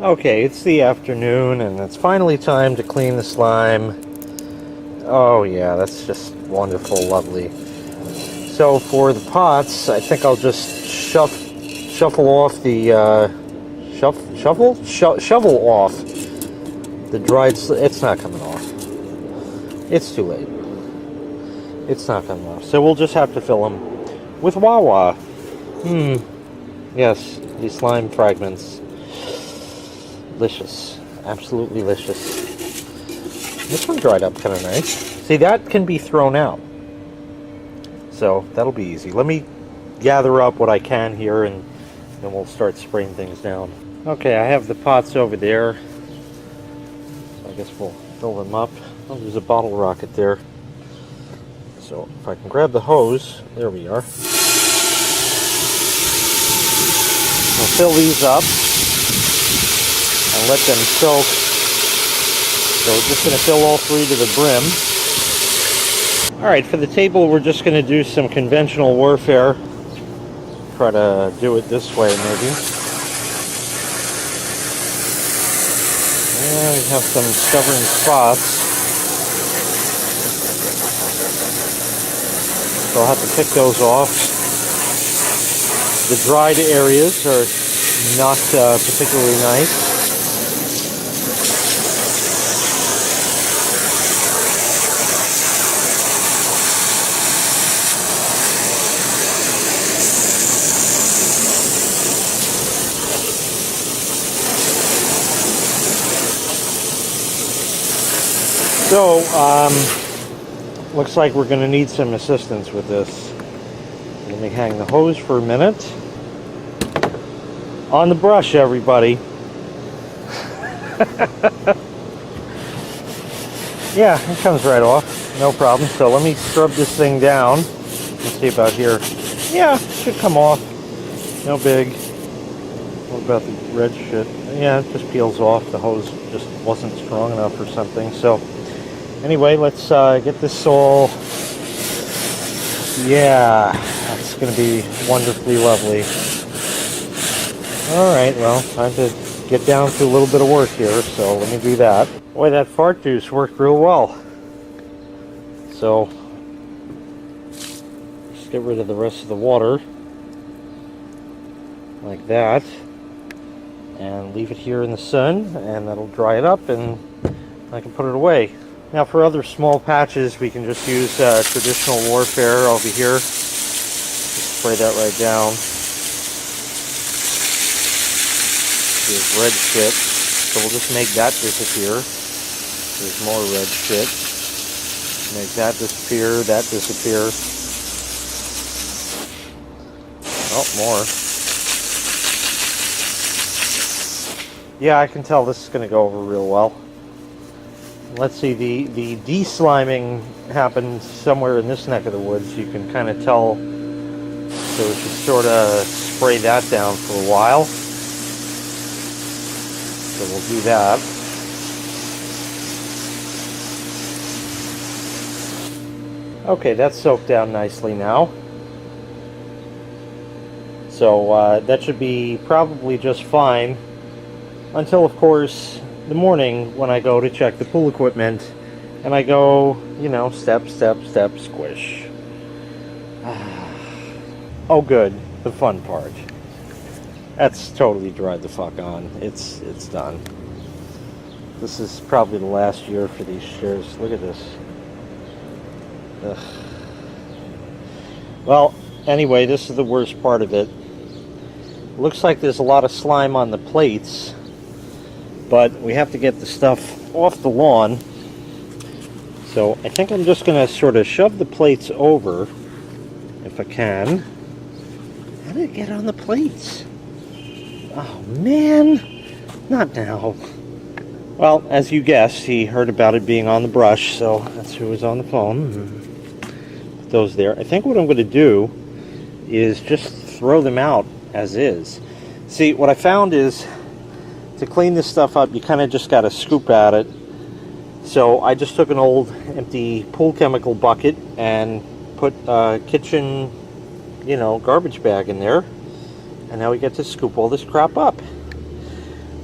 Okay, it's the afternoon and it's finally time to clean the slime. Oh yeah, that's just wonderful, lovely. So for the pots, I think I'll just shuffle off the shovel off the dried. It's not coming off. It's too late. It's not coming off. So we'll just have to fill them with Wawa. Yes, these slime fragments. Delicious. Absolutely delicious. This one dried up kind of nice. See, that can be thrown out. So that'll be easy. Let me gather up what I can here and then we'll start spraying things down. Okay, I have the pots over there. So I guess we'll fill them up. Oh, there's a bottle rocket there. So if I can grab the hose, there we are. We'll fill these up and let them soak. So we're just going to fill all three to the brim. Alright, for the table we're just going to do some conventional warfare. Try to do it this way maybe. And we have some stubborn spots. So I'll have to pick those off. The dried areas are not particularly nice. So, looks like we're going to need some assistance with this. Let me hang the hose for a minute. On the brush, everybody. Yeah, it comes right off. No problem. So let me scrub this thing down. Let's see about here. Yeah, it should come off. No big. What about the red shit? Yeah, it just peels off. The hose just wasn't strong enough or something. So anyway, let's get this all. Yeah, that's going to be wonderfully lovely. Alright, well, time to get down to a little bit of work here, so let me do that. Boy, that fart juice worked real well. So, just get rid of the rest of the water. Like that. And leave it here in the sun, and that'll dry it up, and I can put it away. Now for other small patches, we can just use traditional warfare over here. Just spray that right down. There's red shit, so we'll just make that disappear. There's more red shit. Make that disappear, that disappear. Oh, more. Yeah, I can tell this is going to go over real well. Let's see, the de-sliming happened somewhere in this neck of the woods. You can kind of tell. So we should sort of spray that down for a while. So we'll do that. Okay, that's soaked down nicely now. So that should be probably just fine. Until, of course, the morning when I go to check the pool equipment. And I go, you know, step, step, step, squish. Oh good, the fun part. That's totally dried the fuck on. It's done. This is probably the last year for these shears. Look at this. Ugh. Well, anyway, this is the worst part of it. Looks like there's a lot of slime on the plates, but we have to get the stuff off the lawn. So I think I'm just going to sort of shove the plates over, if I can. How did it get on the plates? Oh man, not now. Well, as you guessed, he heard about it being on the brush, so that's who was on the phone. Put those there. I think what I'm going to do is just throw them out as is. See, what I found is to clean this stuff up, you kind of just got to scoop at it. So I just took an old empty pool chemical bucket and put a kitchen, you know, garbage bag in there. And now we get to scoop all this crap up.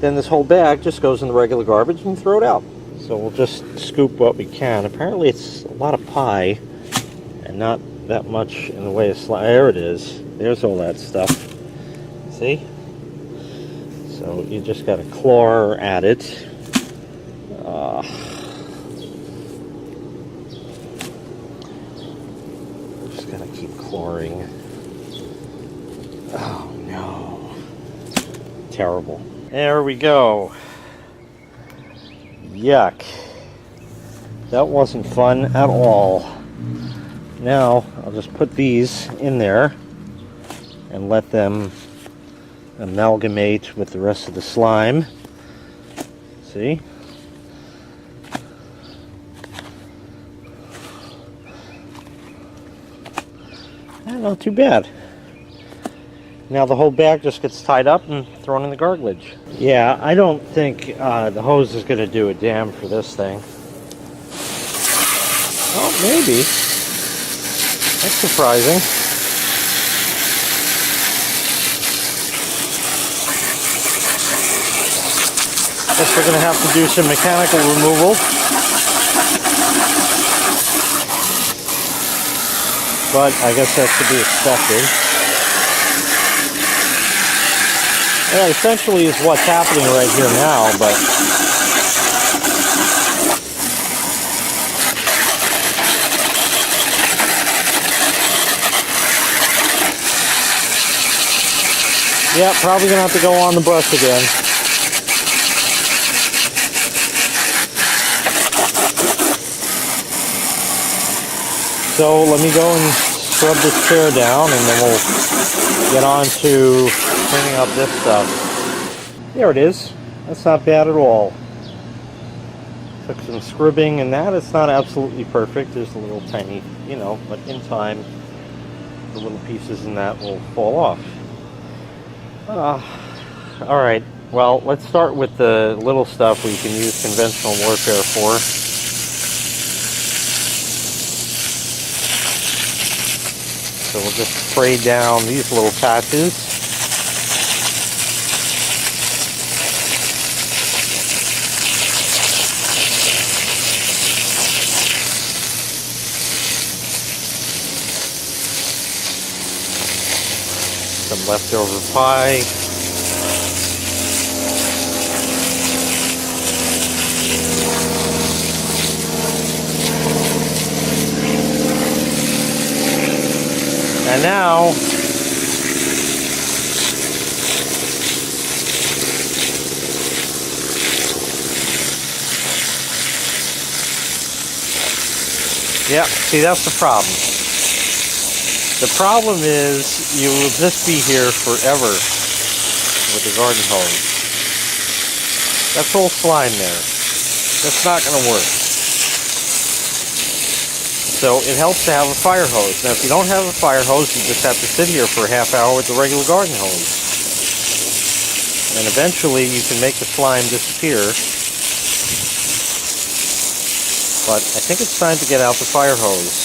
then this whole bag just goes in the regular garbage and throw it out. So we'll just scoop what we can. Apparently it's a lot of pie and not that much in the way of slime. There it is. There's all that stuff. See? So you just got to claw at it. Just got to keep clawing. Oh no. Terrible. There we go. Yuck. That wasn't fun at all. Now I'll just put these in there and let them amalgamate with the rest of the slime. See? Not too bad. Now the whole bag just gets tied up and thrown in the garbage. Yeah, I don't think the hose is going to do a damn for this thing. Oh, maybe. That's surprising. Guess we're going to have to do some mechanical removal. But I guess that's to be expected. That essentially is what's happening right here now, but yeah, probably gonna have to go on the brush again. So let me go and scrub this chair down, and then we'll get on to cleaning up this stuff. There it is. That's not bad at all. Took some scrubbing and that. It's not absolutely perfect. There's a little tiny, you know, but in time the little pieces in that will fall off. Alright, well, let's start with the little stuff we can use conventional warfare for. So we'll just spray down these little patches. Some leftover pie. And now, yeah, see, that's the problem. The problem is you will just be here forever with the garden hose. That's all slime there. That's not going to work. So it helps to have a fire hose. Now if you don't have a fire hose, you just have to sit here for a half hour with the regular garden hose. And eventually you can make the slime disappear. But I think it's time to get out the fire hose.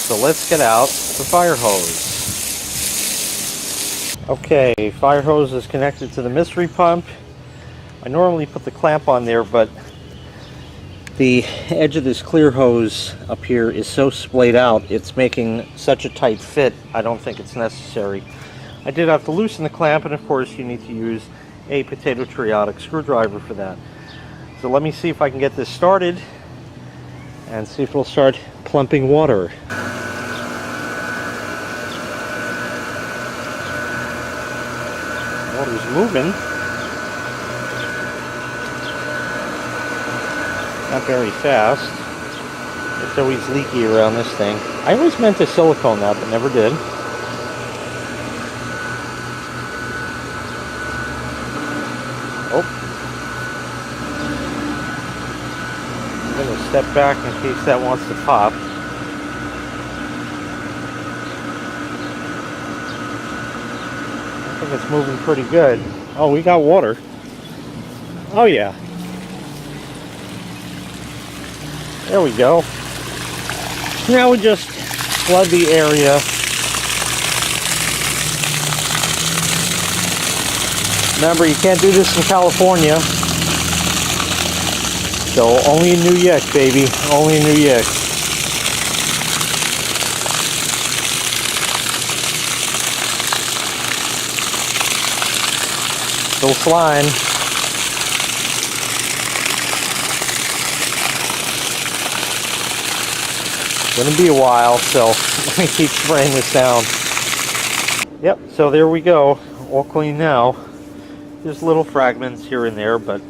So let's get out the fire hose. Okay, fire hose is connected to the mystery pump. I normally put the clamp on there, but the edge of this clear hose up here is so splayed out, it's making such a tight fit, I don't think it's necessary. I did have to loosen the clamp, and of course you need to use a potato triotic screwdriver for that. So let me see if I can get this started and see if it'll start plumping water. Water's moving. Not very fast. It's always leaky around this thing. I always meant to silicone that, but never did. Oh. I'm going to step back in case that wants to pop. I think it's moving pretty good. Oh, we got water. Oh yeah. There we go. Now we just flood the area Remember, you can't do this in California. So only in New York, baby. Only in New York. Still slime. Gonna be a while, so let me keep spraying this down. Yep, so there we go. All clean now. There's little fragments here and there, but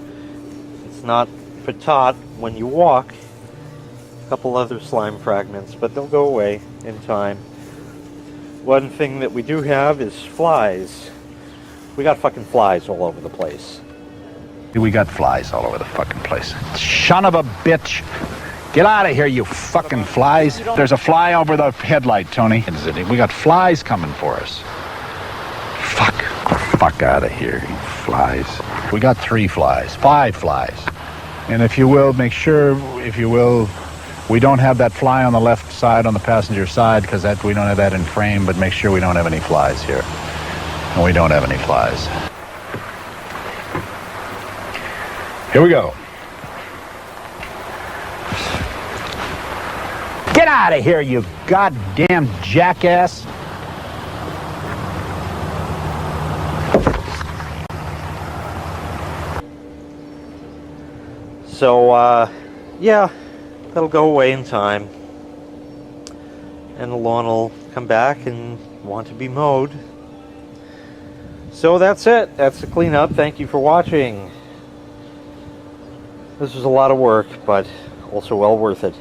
it's not patat when you walk. A couple other slime fragments, but they'll go away in time. One thing that we do have is flies. We got fucking flies all over the place. We got flies all over the fucking place. Son of a bitch. Get out of here, you fucking flies. There's a fly over the headlight, Tony. We got flies coming for us. Fuck out of here, you flies. We got 3 flies, 5 flies. And if you will, make sure, if you will, we don't have that fly on the left side, on the passenger side, because that we don't have that in frame, but make sure we don't have any flies here. And we don't have any flies. Here we go. Get out of here, you goddamn jackass. So, yeah, that'll go away in time. And the lawn will come back and want to be mowed. So that's it. That's the cleanup. Thank you for watching. This was a lot of work, but also well worth it.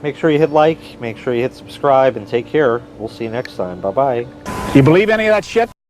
Make sure you hit like, make sure you hit subscribe, and take care. We'll see you next time. Bye-bye. Do you believe any of that shit?